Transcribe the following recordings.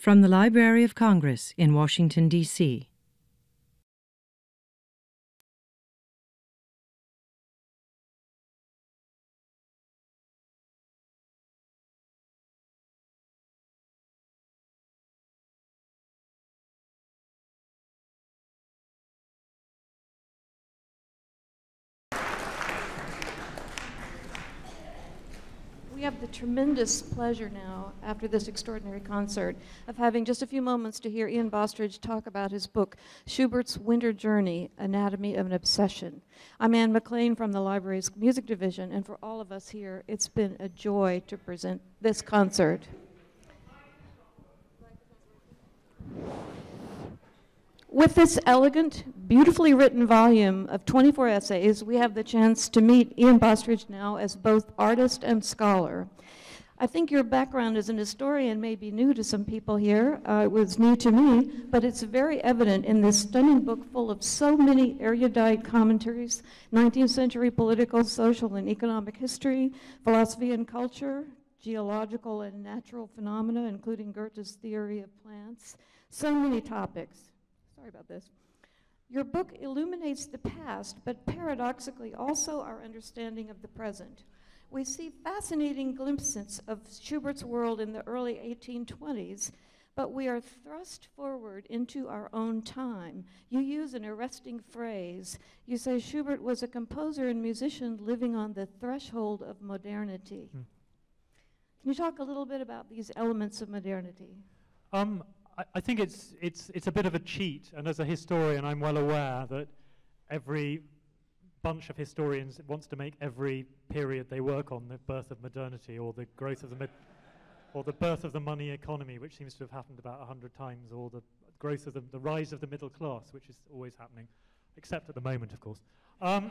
From the Library of Congress in Washington, D.C. We have the tremendous pleasure now, after this extraordinary concert, of having just a few moments to hear Ian Bostridge talk about his book, Schubert's Winter Journey, Anatomy of an Obsession. I'm Anne McLean from the library's music division, and for all of us here, it's been a joy to present this concert. With this elegant, beautifully written volume of 24 essays, we have the chance to meet Ian Bostridge now as both artist and scholar. I think your background as an historian may be new to some people here. It was new to me, but it's very evident in this stunning book full of so many erudite commentaries, 19th century political, social, and economic history, philosophy and culture, geological and natural phenomena, including Goethe's theory of plants, so many topics. Sorry about this. Your book illuminates the past, but paradoxically also our understanding of the present. We see fascinating glimpses of Schubert's world in the early 1820s, but we are thrust forward into our own time. You use an arresting phrase. You say Schubert was a composer and musician living on the threshold of modernity. Can you talk a little bit about these elements of modernity? I think it's a bit of a cheat, and as a historian, I'm well aware that every bunch of historians wants to make every period they work on the birth of modernity, or the growth of or the birth of the money economy, which seems to have happened about 100 times, or the growth of the rise of the middle class, which is always happening, except at the moment, of course. I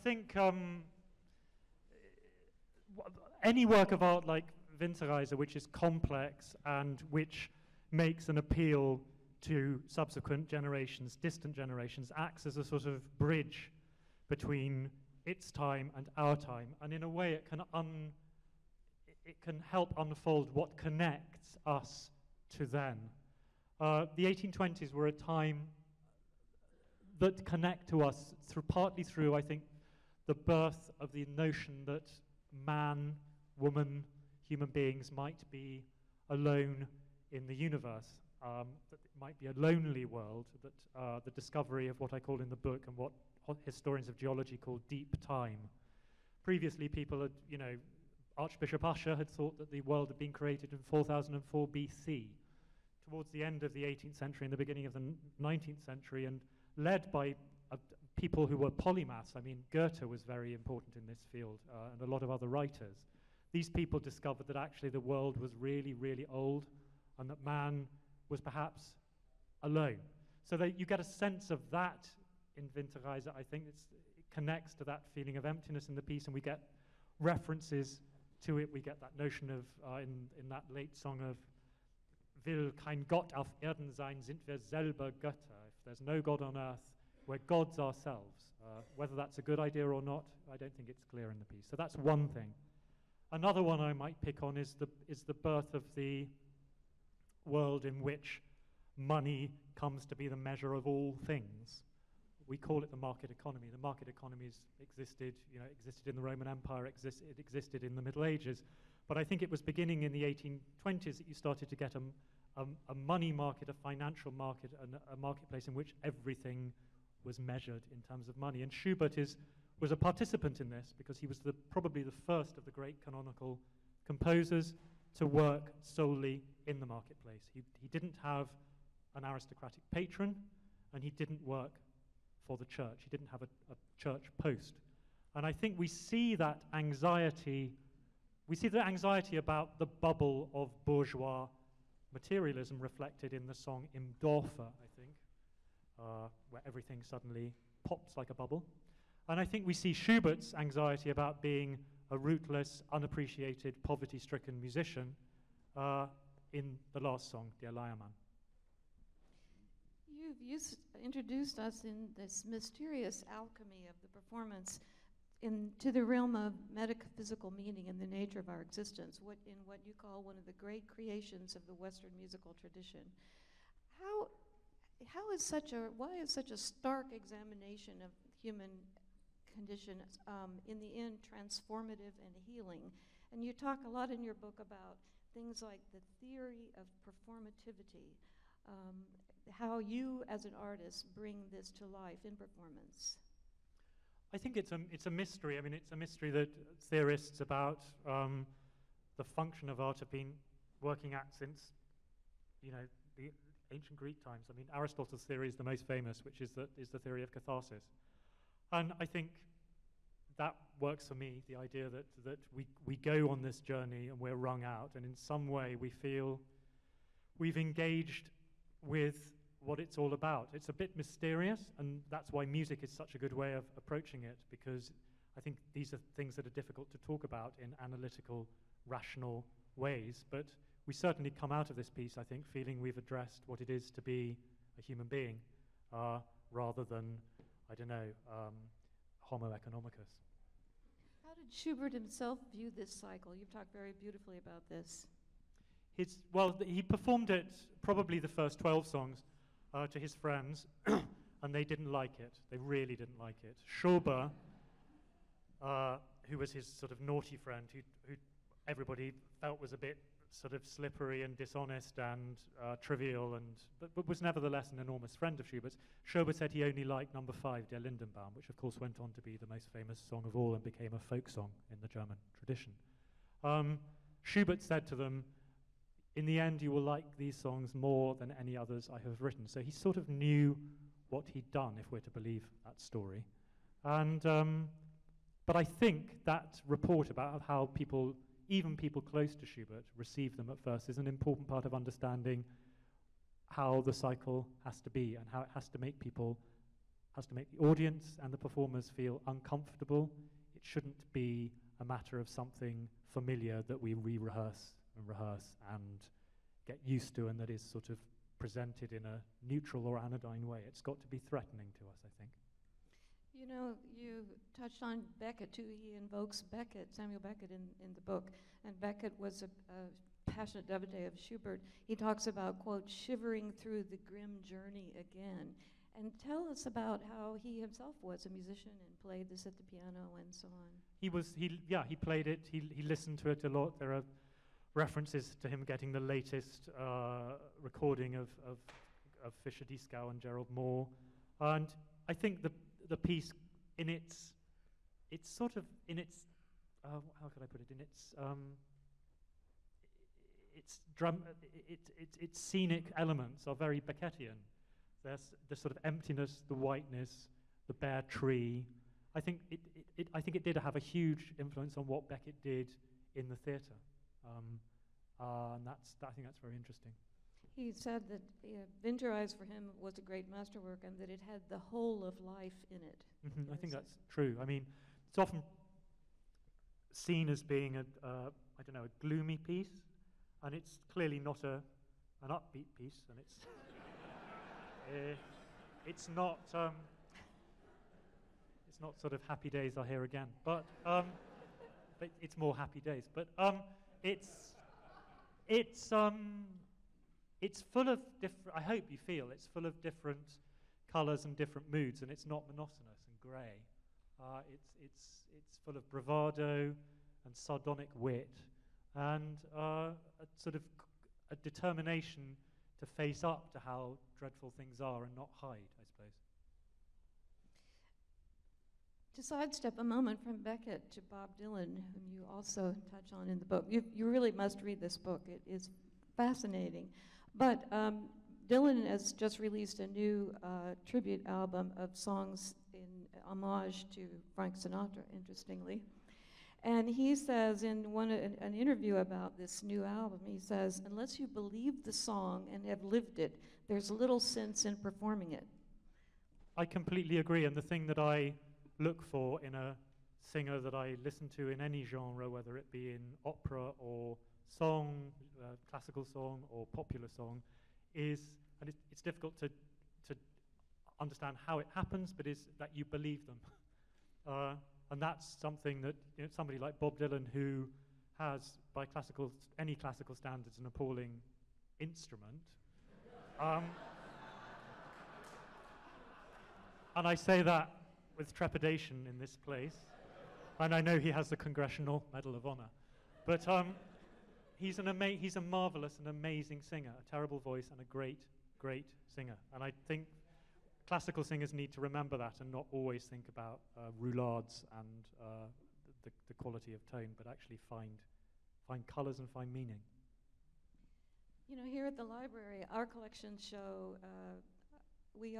think any work of art like Winterreise, which is complex and which makes an appeal to subsequent generations, distant generations, acts as a sort of bridge between its time and our time, and in a way it can help unfold what connects us to then. The 1820s were a time that connect to us partly through, I think, the birth of the notion that man, woman, human beings might be alone in the universe, that it might be a lonely world, that the discovery of what I call in the book and what historians of geology call deep time. Previously, people had, Archbishop Usher had thought that the world had been created in 4004 BC. Towards the end of the 18th century and the beginning of the 19th century, and led by people who were polymaths. I mean, Goethe was very important in this field, and a lot of other writers. These people discovered that actually the world was really, really old, and that man was perhaps alone. So that you get a sense of that in Winterreise. I think it connects to that feeling of emptiness in the piece, and we get references to it. We get that notion of, in that late song of, Will kein Gott auf Erden sein, sind wir selber Götter. If there's no God on earth, we're gods ourselves. Whether that's a good idea or not, I don't think it's clear in the piece. So that's one thing. Another one I might pick on is the birth of the world in which money comes to be the measure of all things. We call it the market economy. The market economies existed in the Roman Empire, it existed in the Middle Ages, but I think it was beginning in the 1820s that you started to get a money market, a financial market, and a marketplace in which everything was measured in terms of money. And Schubert was a participant in this because he was probably the first of the great canonical composers to work solely in the marketplace. He didn't have an aristocratic patron, and he didn't work for the church. He didn't have a church post. And I think we see that anxiety about the bubble of bourgeois materialism reflected in the song Im Dorfe, I think, where everything suddenly pops like a bubble. And I think we see Schubert's anxiety about being a rootless, unappreciated, poverty-stricken musician in the last song, Der Leiermann. You've introduced us in this mysterious alchemy of the performance into the realm of metaphysical meaning and the nature of our existence, in what you call one of the great creations of the Western musical tradition. Why is such a stark examination of human condition in the end transformative and healing? And you talk a lot in your book about things like the theory of performativity, how you as an artist bring this to life in performance. I think it's a mystery. I mean, it's a mystery that theorists about the function of art have been working at since, you know, the ancient Greek times. I mean, Aristotle's theory is the most famous, which is the theory of catharsis. And I think that works for me, the idea that we go on this journey and we're wrung out, and in some way we feel we've engaged with what it's all about. It's a bit mysterious, and that's why music is such a good way of approaching it, because I think these are things that are difficult to talk about in analytical, rational ways. But we certainly come out of this piece, I think, feeling we've addressed what it is to be a human being, rather than, I don't know, Homo economicus. How did Schubert himself view this cycle? You've talked very beautifully about this. He performed it, probably the first 12 songs, to his friends, and they didn't like it. They really didn't like it. Schubert, who was his sort of naughty friend, who everybody felt was a bit sort of slippery and dishonest and trivial, but was nevertheless an enormous friend of Schubert's. Schubert said he only liked number 5, Der Lindenbaum, which of course went on to be the most famous song of all and became a folk song in the German tradition. Schubert said to them, in the end, you will like these songs more than any others I have written. So he sort of knew what he'd done, if we're to believe that story. And but I think that report about how people, even people close to Schubert, received them at first is an important part of understanding how the cycle has to be and how it has to make the audience and the performers feel uncomfortable. It shouldn't be a matter of something familiar that we re-rehearse and get used to, and that is sort of presented in a neutral or anodyne way. It's got to be threatening to us, I think. You know, you touched on Beckett too. He invokes Beckett, Samuel Beckett, in the book, and Beckett was a passionate devotee of Schubert. He talks about, quote, shivering through the grim journey again. And tell us about how he himself was a musician and played this at the piano and so on. He played it. He listened to it a lot. There are references to him getting the latest recording of Fischer-Dieskau and Gerald Moore, and I think the piece in its sort of in its how could I put it, in its scenic elements are very Beckettian. There's the sort of emptiness, the whiteness, the bare tree. I think it did have a huge influence on what Beckett did in the theatre. And I think that's very interesting. He said that Winterreise for him was a great masterwork and that it had the whole of life in it. I think that's true. I mean, it's often seen as being a gloomy piece, and it's clearly not an upbeat piece, and it's not sort of happy days are here again, but it's more happy days. But it's full of different. I hope you feel it's full of different colours and different moods, and it's not monotonous and grey. It's full of bravado and sardonic wit, and a sort of a determination to face up to how dreadful things are and not hide, I suppose. To sidestep a moment from Beckett to Bob Dylan, whom you also touch on in the book, you really must read this book. It is fascinating. But Dylan has just released a new tribute album of songs in homage to Frank Sinatra, interestingly. And he says in an interview about this new album, he says, unless you believe the song and have lived it, there's little sense in performing it. I completely agree, and the thing that I look for in a singer that I listen to in any genre, whether it be in opera or song, classical song or popular song, is, and it's difficult to understand how it happens, but is that you believe them. And that's something that somebody like Bob Dylan, who has, by any classical standards, an appalling instrument. And I say that with trepidation in this place. And I know he has the Congressional Medal of Honor. But he's a marvelous and amazing singer, a terrible voice and a great, great singer. And I think classical singers need to remember that and not always think about roulades and the quality of tone, but actually find colors and find meaning. You know, here at the library, our collections show we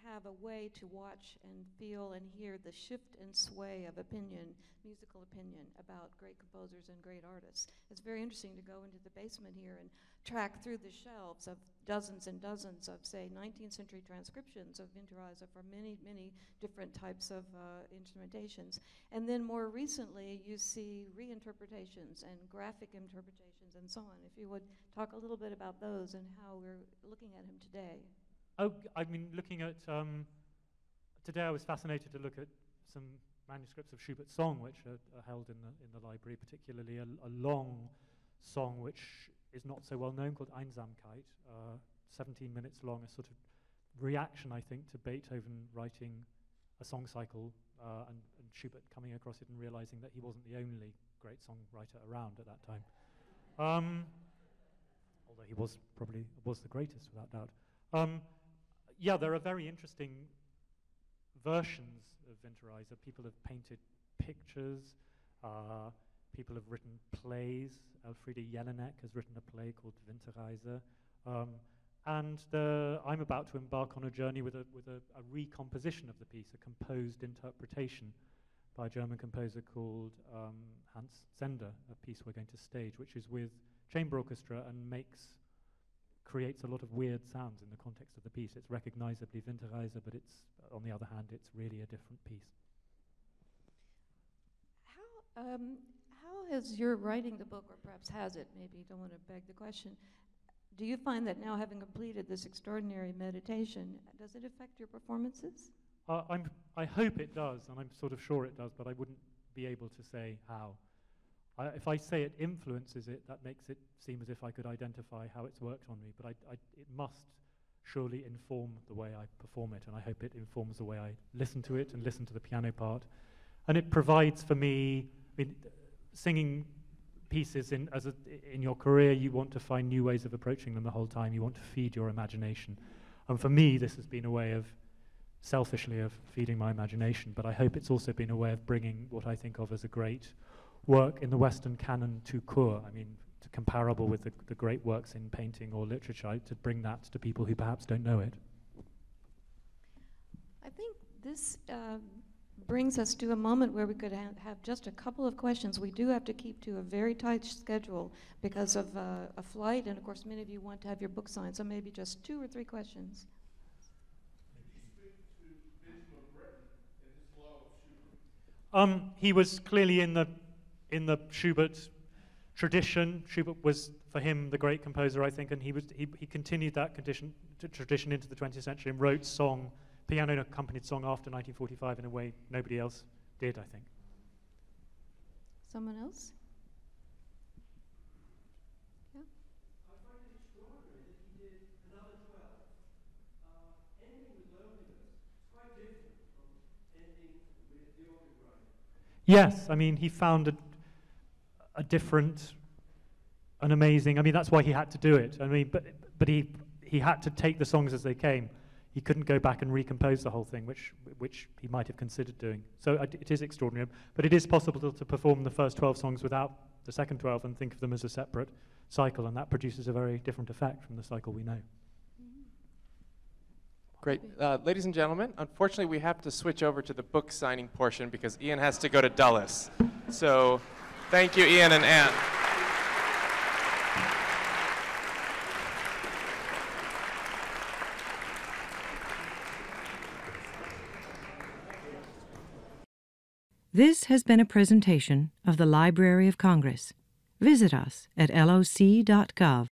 have a way to watch and feel and hear the shift and sway of opinion, musical opinion, about great composers and great artists. It's very interesting to go into the basement here and track through the shelves of dozens and dozens of, say, 19th century transcriptions of Winterreise for many, many different types of instrumentations. And then more recently, you see reinterpretations and graphic interpretations and so on. If you would talk a little bit about those and how we're looking at him today. Oh, I mean, looking at, today I was fascinated to look at some manuscripts of Schubert's song, which are held in the library, particularly a long song which is not so well known, called Einsamkeit, 17 minutes long, a sort of reaction, I think, to Beethoven writing a song cycle and Schubert coming across it and realizing that he wasn't the only great songwriter around at that time. Although he was the greatest, without doubt. Yeah, there are very interesting versions of Winterreise. People have painted pictures. People have written plays. Elfriede Jelinek has written a play called Winterreise. And I'm about to embark on a journey with a recomposition of the piece, a composed interpretation by a German composer called Hans Zender, a piece we're going to stage, which is with chamber orchestra and creates a lot of weird sounds in the context of the piece. It's recognizably Winterreise, but it's, on the other hand, it's really a different piece. How has your writing the book, or perhaps has it, maybe you don't want to beg the question, do you find that now, having completed this extraordinary meditation, does it affect your performances? I hope it does, and I'm sort of sure it does, but I wouldn't be able to say how. If I say it influences it, that makes it seem as if I could identify how it's worked on me, but it must surely inform the way I perform it, and I hope it informs the way I listen to it and listen to the piano part. And it provides for me, I mean, singing pieces in your career, you want to find new ways of approaching them the whole time. You want to feed your imagination. And for me, this has been a way of, selfishly, of feeding my imagination, but I hope it's also been a way of bringing what I think of as a great work in the Western canon to court. I mean, comparable with the great works in painting or literature, to bring that to people who perhaps don't know it. I think this brings us to a moment where we could have just a couple of questions. We do have to keep to a very tight schedule because of a flight, and of course many of you want to have your book signed, so maybe just 2 or 3 questions. He was clearly in the Schubert tradition. Schubert was, for him, the great composer, I think, and he continued that tradition into the 20th century and wrote piano-accompanied song after 1945 in a way nobody else did, I think. Someone else? Yeah? I find it extraordinary that he did another 12. Ending with loneliness is quite different from ending with the organ. Yes, I mean, he found a different, an amazing, I mean, that's why he had to do it. I mean, but he had to take the songs as they came. He couldn't go back and recompose the whole thing, which he might have considered doing. So it is extraordinary, but it is possible to perform the first 12 songs without the second 12 and think of them as a separate cycle, and that produces a very different effect from the cycle we know. Great. Ladies and gentlemen, unfortunately we have to switch over to the book signing portion because Ian has to go to Dulles. So thank you, Ian and Anne. This has been a presentation of the Library of Congress. Visit us at loc.gov.